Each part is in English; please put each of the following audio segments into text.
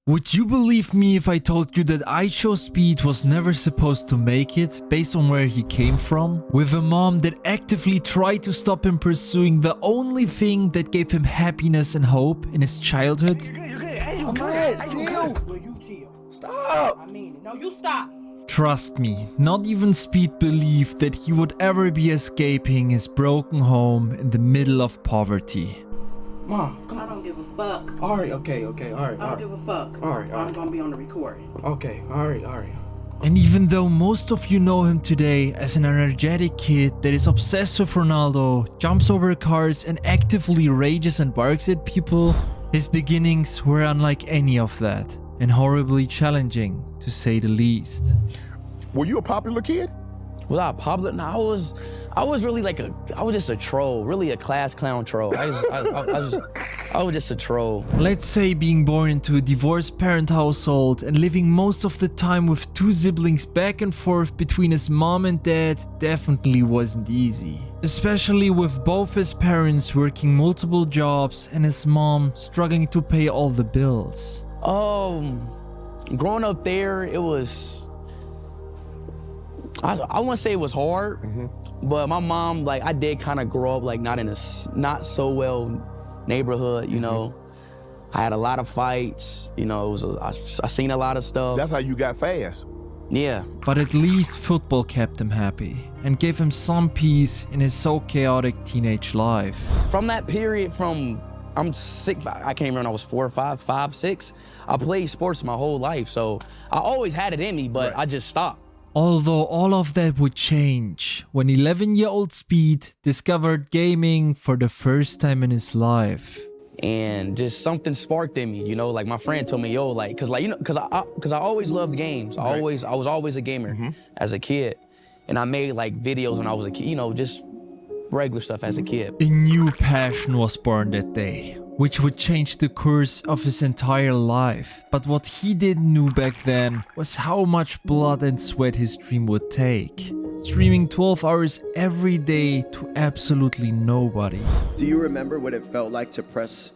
Would you believe me if I told you that IShowspeed was never supposed to make it based on where he came from? With a mom that actively tried to stop him pursuing the only thing that gave him happiness and hope in his childhood? Stop! No, you stop! Trust me, not even Speed believed that he would ever be escaping his broken home in the middle of poverty. Mom, come on. I don't give a fuck. Alright, okay, alright. I don't give a fuck. Alright. I'm gonna be on the recording. Okay, alright. And even though most of you know him today as an energetic kid that is obsessed with Ronaldo, jumps over cars and actively rages and barks at people, his beginnings were unlike any of that, and horribly challenging, to say the least. Were you a popular kid? Was I popular? No, I was really like I was just a troll, really a class clown troll. I was just a troll. Let's say being born into a divorced parent household and living most of the time with two siblings back and forth between his mom and dad definitely wasn't easy. Especially with both his parents working multiple jobs and his mom struggling to pay all the bills. Growing up there, it was, I wouldn't say it was hard, but my mom, like, I did kind of grow up like not in a not so well neighborhood, you know. I had a lot of fights, you know. I seen a lot of stuff. That's how you got fast. Yeah. But at least football kept him happy and gave him some peace in his so chaotic teenage life. From that period, I'm 6, I can't remember when I was 4 or 5, 6. I played sports my whole life, so I always had it in me, but I just stopped. Although all of that would change when 11-year-old Speed discovered gaming for the first time in his life. And just something sparked in me, you know, like my friend told me, yo, like, cause I always loved games. I was always a gamer as a kid. And I made like videos when I was a kid, you know, just regular stuff as a kid. A new passion was born that day, which would change the course of his entire life. But what he didn't know back then was how much blood and sweat his dream would take. Streaming 12 hours every day to absolutely nobody. Do you remember what it felt like to press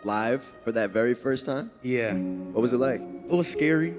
live for that very first time? Yeah. What was it like? It was scary.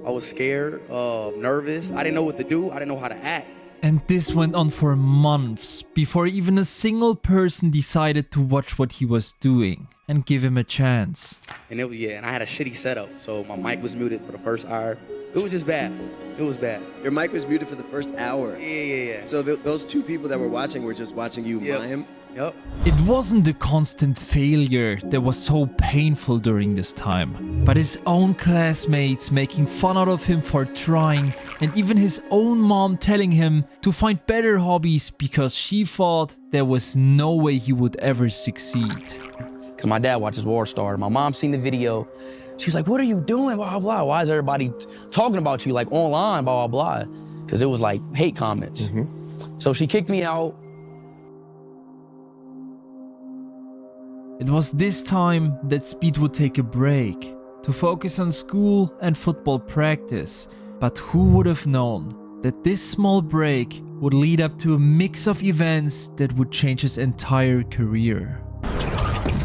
I was scared, nervous. I didn't know what to do. I didn't know how to act. And this went on for months before even a single person decided to watch what he was doing and give him a chance. And it was, and I had a shitty setup, so my mic was muted for the first hour. It was just bad. It was bad. Your mic was muted for the first hour? Yeah. So those two people that were watching were just watching you mime? Yep. It wasn't the constant failure that was so painful during this time, but his own classmates making fun out of him for trying, and even his own mom telling him to find better hobbies because she thought there was no way he would ever succeed. Because my dad watches War Star. My mom seen the video. She's like, what are you doing, blah, blah. Why is everybody talking about you like online, blah, blah, blah. Because it was like hate comments. So she kicked me out. It was this time that Speed would take a break to focus on school and football practice. But who would have known that this small break would lead up to a mix of events that would change his entire career.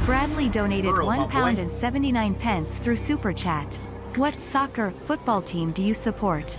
Bradley donated £1.79 through Super Chat. What soccer football team do you support?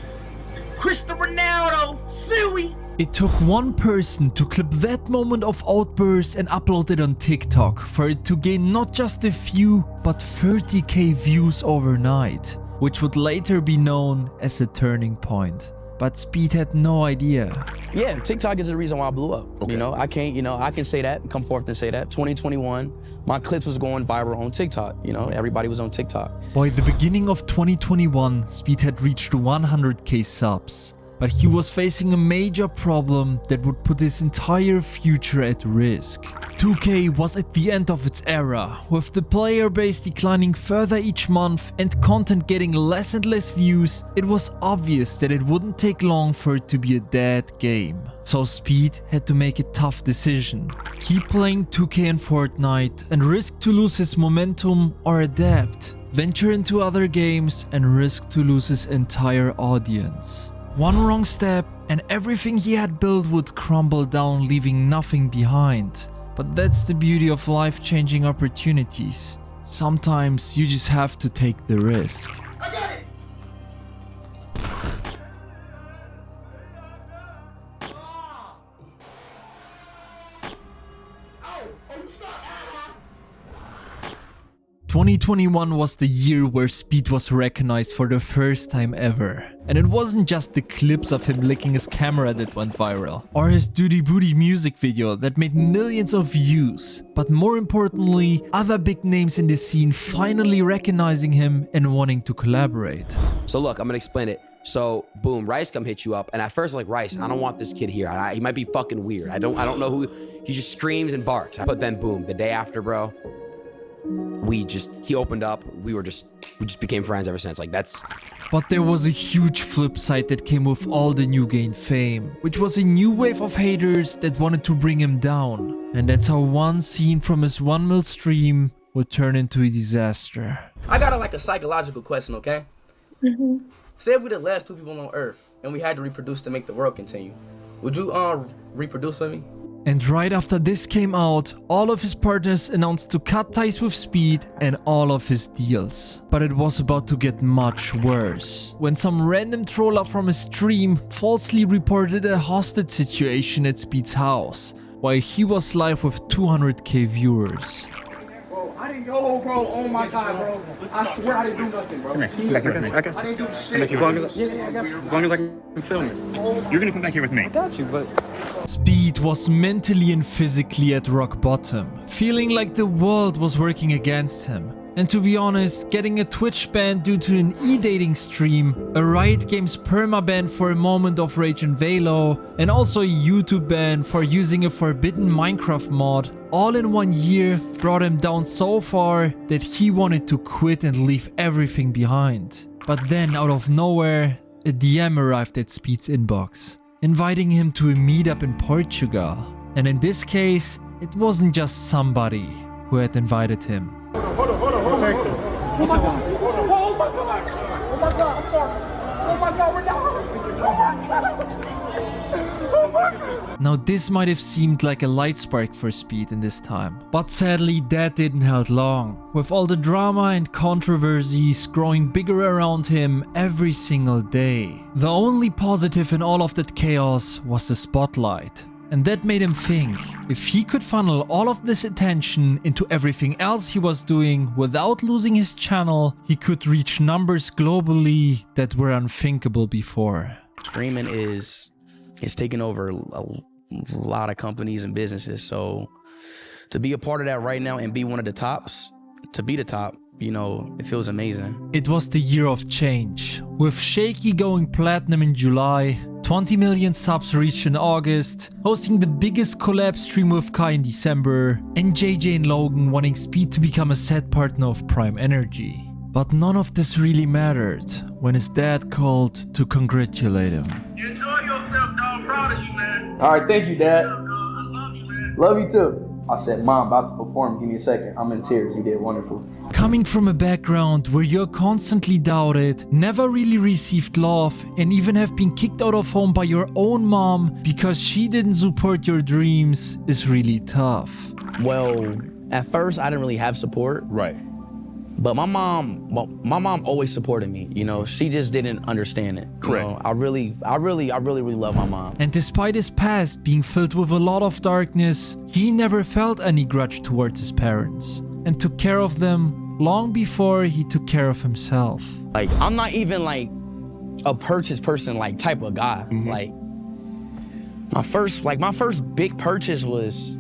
Cristiano Ronaldo, Suey! It took one person to clip that moment of outburst and upload it on TikTok for it to gain not just a few, but 30k views overnight, which would later be known as a turning point. But Speed had no idea. Yeah, TikTok is the reason why I blew up. Okay. You know, I can say that, come forth and say that. 2021, my clips was going viral on TikTok. You know, everybody was on TikTok. By the beginning of 2021, Speed had reached 100k subs. But he was facing a major problem that would put his entire future at risk. 2K was at the end of its era, with the player base declining further each month and content getting less and less views. It was obvious that it wouldn't take long for it to be a dead game. So Speed had to make a tough decision. Keep playing 2K and Fortnite and risk to lose his momentum, or adapt, venture into other games and risk to lose his entire audience. One wrong step and everything he had built would crumble down, leaving nothing behind. But that's the beauty of life-changing opportunities. sometimes you just have to take the risk. I got it. 2021 was the year where Speed was recognized for the first time ever. And it wasn't just the clips of him licking his camera that went viral, or his Duty Booty music video that made millions of views, but more importantly, other big names in the scene finally recognizing him and wanting to collaborate. So look, I'm gonna explain it. So boom, Rice come hit you up, and at first like, Rice, I don't want this kid here. He might be fucking weird. I don't know who. He just screams and barks. But then boom, the day after, bro, he opened up. We just became friends ever since. Like that's. But there was a huge flip side that came with all the new gained fame, which was a new wave of haters that wanted to bring him down. And that's how one scene from his 1 mil stream would turn into a disaster. I got a psychological question, okay? Say if we the last 2 people on Earth and we had to reproduce to make the world continue, would you reproduce with me? And right after this came out, all of his partners announced to cut ties with Speed and all of his deals. But it was about to get much worse, when some random troller from his stream falsely reported a hostage situation at Speed's house, while he was live with 200k viewers. Bro, I didn't go, bro. Oh my God, bro. I swear I didn't do nothing, bro. Come here. I got you. I didn't do shit. As long as I can film it. You're gonna come back here with me. I got you, but... Speed was mentally and physically at rock bottom, feeling like the world was working against him. And to be honest, getting a Twitch ban due to an e-dating stream, a Riot Games permaban for a moment of rage in Valo, and also a YouTube ban for using a forbidden Minecraft mod, all in 1 year brought him down so far that he wanted to quit and leave everything behind. But then out of nowhere, a DM arrived at Speed's inbox, inviting him to a meetup in Portugal. And in this case, it wasn't just somebody who had invited him. Hold on. Oh my God. Oh my God, I'm sorry. Oh my God, we're down. Oh my God. Now this might have seemed like a light spark for Speed in this time, but sadly that didn't hold long, with all the drama and controversies growing bigger around him every single day. The only positive in all of that chaos was the spotlight. And that made him think, if he could funnel all of this attention into everything else he was doing without losing his channel, he could reach numbers globally that were unthinkable before. Streaming is taking over a lot of companies and businesses. So to be a part of that right now and be one of the tops, to be the top, you know, it feels amazing. It was the year of change, with Shaky going platinum in July, 20 million subs reached in August, hosting the biggest collab stream with Kai in December, and JJ and Logan wanting Speed to become a set partner of Prime Energy. But none of this really mattered when his dad called to congratulate him. Enjoy yourself, dog. Proud of you, man. All right, thank you, Dad. I love you, man. Love you too. I said, Mom, about to perform. Give me a second. I'm in tears. You did wonderful. Coming from a background where you're constantly doubted, never really received love, and even have been kicked out of home by your own mom because she didn't support your dreams is really tough. Well, at first I didn't really have support. Right. But my mom always supported me. You know, she just didn't understand it. Correct. You know, I really love my mom. And despite his past being filled with a lot of darkness, he never felt any grudge towards his parents and took care of them long before he took care of himself. Like, I'm not even like a purchase person like type of guy. Like my first big purchase was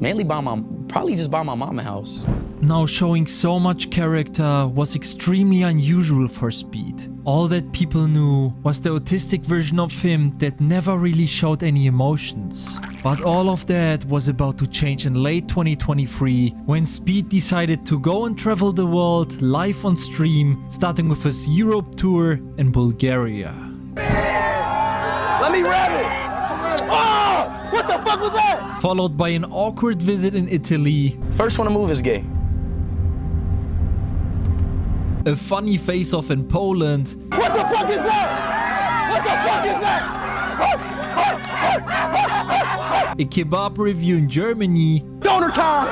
mainly probably just buy my mom a house. Now showing so much character was extremely unusual for Speed. All that people knew was the autistic version of him that never really showed any emotions. But all of that was about to change in late 2023 when Speed decided to go and travel the world live on stream, starting with his Europe tour in Bulgaria. Let me grab it. Oh! What the fuck was that? Followed by an awkward visit in Italy, First one to move is gay. a funny face-off in Poland, What the fuck is that? What the fuck is that? a kebab review in Germany, Donor time.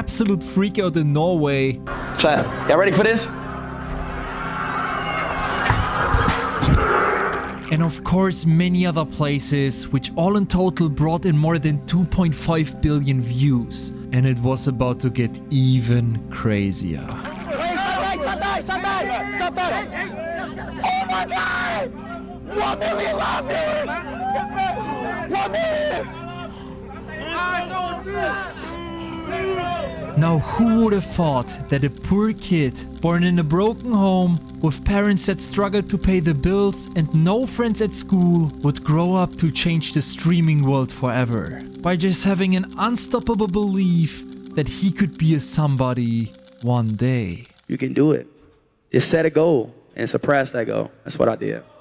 absolute freakout in Norway. Chat, y'all ready for this? And of course many other places, which all in total brought in more than 2.5 billion views. And it was about to get even crazier. Oh my God! 1 million live viewers! 1 million! Now who would have thought that a poor kid born in a broken home with parents that struggled to pay the bills and no friends at school would grow up to change the streaming world forever by just having an unstoppable belief that he could be a somebody one day. You can do it. Just set a goal and surpass that goal. That's what I did.